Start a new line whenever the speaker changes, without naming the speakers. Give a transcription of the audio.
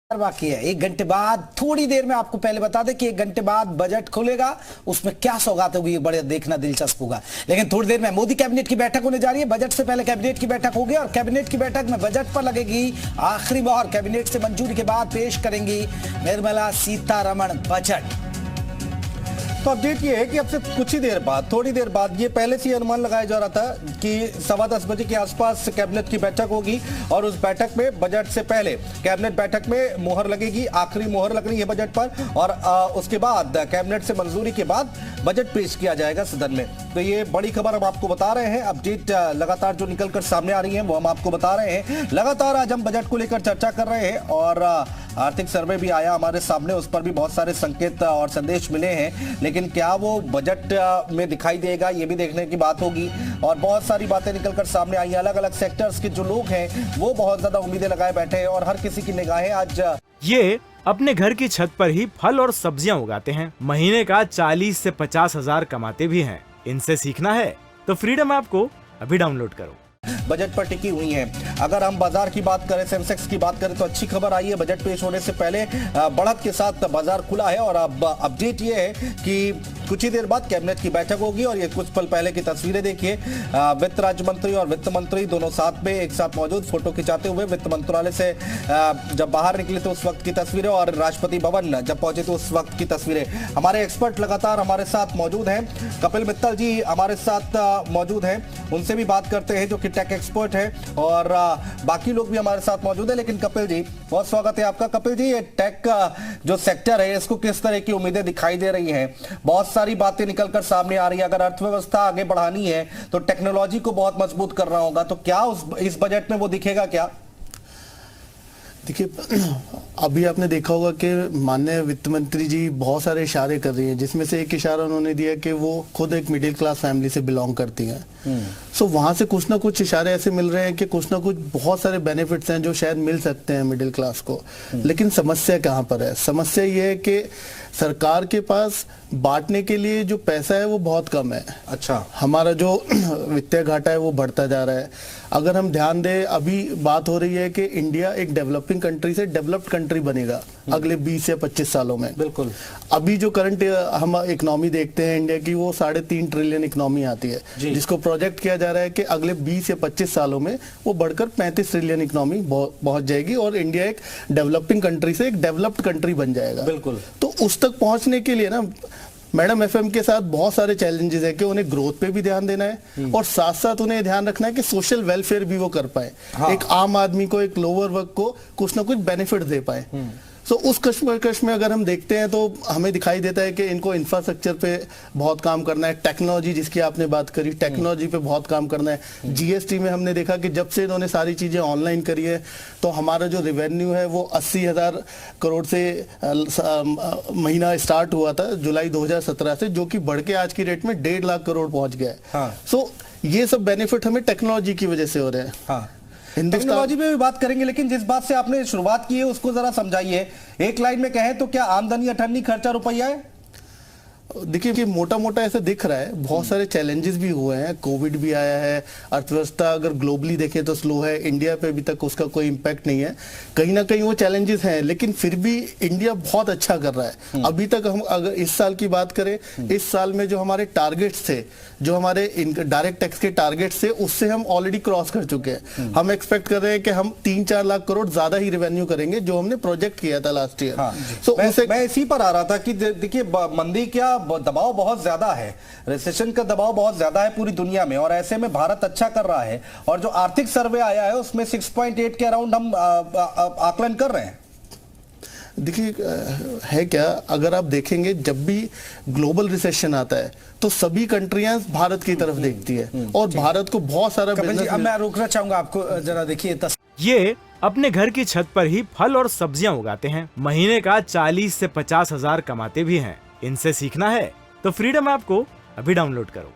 बाकी है। 1 घंटे बाद, थोड़ी देर में आपको पहले बता दें कि 1 घंटे बाद बजट खुलेगा, उसमें क्या सौगात होगी ये बड़े देखना दिलचस्प होगा। लेकिन थोड़ी देर में मोदी कैबिनेट की बैठक होने जा रही है। बजट से पहले कैबिनेट की बैठक होगी और कैबिनेट की बैठक में बजट पर लगेगी आखिरी मोहर। कैबिनेट से मंजूरी के बाद पेश करेंगी निर्मला सीतारमण बजट।
तो अपडेट ये है कि अब से कुछ ही देर बाद, थोड़ी देर बाद, ये पहले से ही अनुमान लगाया जा रहा था कि 10:15 बजे के आसपास कैबिनेट की बैठक होगी और उस बैठक में बजट से पहले कैबिनेट बैठक में मोहर लगेगी, आखिरी मोहर लग रही है बजट पर और उसके बाद कैबिनेट से मंजूरी के बाद बजट पेश किया जाएगा सदन में। तो ये बड़ी खबर हम आपको बता रहे हैं। अपडेट लगातार जो निकलकर सामने आ रही है वो हम आपको बता रहे हैं। लगातार आज हम बजट को लेकर चर्चा कर रहे हैं और आर्थिक सर्वे भी आया हमारे सामने, उस पर भी बहुत सारे संकेत और संदेश मिले हैं। लेकिन क्या वो बजट में दिखाई देगा, ये भी देखने की बात होगी। और बहुत सारी बातें निकलकर सामने आई। अलग अलग सेक्टर्स के जो लोग हैं वो बहुत ज्यादा उम्मीदें लगाए बैठे हैं और हर किसी की निगाहें आज
ये अपने घर की छत पर ही फल और सब्जियां उगाते हैं। महीने का 40 से 50 हजार कमाते भी हैं। इनसे सीखना है तो फ्रीडम ऐप को अभी डाउनलोड करो।
बजट पर टिकी हुई हैं। अगर हम बाजार की बात करें, सेंसेक्स की बात करें, तो अच्छी खबर आई है। बजट पेश होने से पहले बढ़त के साथ बाजार खुला है और अब अपडेट ये है कि कुछ ही देर बाद कैबिनेट की बैठक होगी और ये कुछ पल पहले की तस्वीरें देखिए। वित्त राज्य मंत्री और वित्त मंत्री दोनों साथ में एक साथ मौजूद, फोटो खिंचाते हुए वित्त मंत्रालय से जब बाहर निकले तो उस वक्त की तस्वीरें और राष्ट्रपति भवन जब पहुंचे तो उस वक्त की तस्वीरें। हमारे एक्सपर्ट लगातार हमारे साथ मौजूद हैं। कपिल मित्तल जी हमारे साथ मौजूद हैं, उनसे भी बात करते हैं जो कि टेक एक्सपर्ट है और बाकी लोग भी हमारे साथ मौजूद है। लेकिन कपिल जी, बहुत स्वागत है आपका। कपिल जी, ये टेक जो सेक्टर है इसको किस तरह की उम्मीदें दिखाई दे रही हैं? बहुत सारी बातें निकलकर सामने आ रही है। अगर अर्थव्यवस्था आगे बढ़ानी है तो टेक्नोलॉजी को बहुत मजबूत करना होगा, तो क्या इस बजट में वो दिखेगा क्या?
देखिए, अभी आपने देखा होगा कि माननीय वित्त मंत्री जी बहुत सारे इशारे कर रही हैं, जिसमें से एक इशारा उन्होंने दिया कि वो खुद एक मिडिल क्लास फैमिली से बिलोंग करती हैं। सो वहां से कुछ ना कुछ इशारे ऐसे मिल रहे हैं कि कुछ ना कुछ बहुत सारे बेनिफिट्स हैं जो शायद मिल सकते हैं मिडिल क्लास को। लेकिन समस्या कहाँ पर है? समस्या ये है कि सरकार के पास बांटने के लिए जो पैसा है वो बहुत कम है।
अच्छा,
हमारा जो वित्तीय घाटा है वो बढ़ता जा रहा है। अगर हम ध्यान दें, अभी बात हो रही है कि इंडिया एक डेवलपिंग कंट्री से डेवलप्ड कंट्री बनेगा अगले 20 या 25 सालों में।
बिल्कुल।
अभी जो करंट हम इकोनॉमी देखते हैं इंडिया की, वो 3.5 ट्रिलियन इकोनॉमी आती है, जिसको प्रोजेक्ट किया जा रहा है कि अगले 20 या 25 सालों में वो बढ़कर 35 ट्रिलियन इकोनॉमी पहुंच जाएगी और इंडिया एक डेवलपिंग कंट्री से एक डेवलप्ड कंट्री बन जाएगा।
बिल्कुल।
तो उस तक पहुंचने के लिए ना मैडम एफएम के साथ बहुत सारे चैलेंजेस है कि उन्हें ग्रोथ पे भी ध्यान देना है और साथ साथ उन्हें ध्यान रखना है कि सोशल वेलफेयर भी वो कर पाए। हाँ। एक आम आदमी को, एक लोअर वर्ग को कुछ ना कुछ बेनिफिट दे पाए। तो उस कश्मकश में अगर हम देखते हैं तो हमें दिखाई देता है कि इनको इंफ्रास्ट्रक्चर पे बहुत काम करना है। टेक्नोलॉजी, जिसकी आपने बात करी, टेक्नोलॉजी पे बहुत काम करना है। जीएसटी में हमने देखा कि जब से इन्होंने सारी चीजें ऑनलाइन करी है तो हमारा जो रेवेन्यू है वो 80,000 करोड़ से महीना स्टार्ट हुआ था जुलाई 2017 से, जो कि बढ़ के आज की डेट में 1.5 लाख करोड़ पहुंच गया है।
हाँ।
सो ये सब बेनिफिट हमें टेक्नोलॉजी की वजह से हो रहे हैं।
हाँ, टेक्नोलॉजी पे भी बात करेंगे, लेकिन जिस बात से आपने शुरुआत की है उसको जरा समझाइए। एक लाइन में कहें तो क्या आमदनी अठन्नी खर्चा रुपया है?
देखिए कि मोटा मोटा ऐसा दिख रहा है। बहुत सारे चैलेंजेस भी हुए हैं, कोविड भी आया है, अर्थव्यवस्था अगर ग्लोबली देखें तो स्लो है, इंडिया पे अभी तक उसका कोई इम्पैक्ट नहीं है। कहीं ना कहीं वो चैलेंजेस हैं, लेकिन फिर भी इंडिया बहुत अच्छा कर रहा है। अभी तक हम अगर इस साल की बात करें, इस साल में जो हमारे टारगेट्स थे, जो हमारे डायरेक्ट टैक्स के टारगेट्स थे, उससे हम ऑलरेडी क्रॉस कर चुके हैं। हम एक्सपेक्ट कर रहे हैं कि हम 3-4 लाख करोड़ ज्यादा ही रेवेन्यू करेंगे जो हमने प्रोजेक्ट किया था लास्ट ईयर।
हाँ, मैं इसी पर आ रहा था कि देखिए मंदी क्या दबाव बहुत ज्यादा है, रिसेशन का दबाव बहुत ज्यादा है पूरी दुनिया में और ऐसे में भारत अच्छा कर रहा है और जो आर्थिक सर्वे आया है उसमें 6.8 के अराउंड हम आकलन कर रहे हैं।
देखिए है क्या, अगर आप देखेंगे जब भी ग्लोबल रिसेशन आता है तो सभी कंट्रियां भारत की तरफ देखती है और भारत को बहुत सारा बिजनेस।
अब मैं रोकना चाहूंगा आपको, जरा देखिए।
ये अपने घर की छत पर ही फल और सब्जियां उगाते हैं। महीने का 40 से 50 हजार कमाते भी हैं। इनसे सीखना है तो फ्रीडम ऐप को अभी डाउनलोड करो।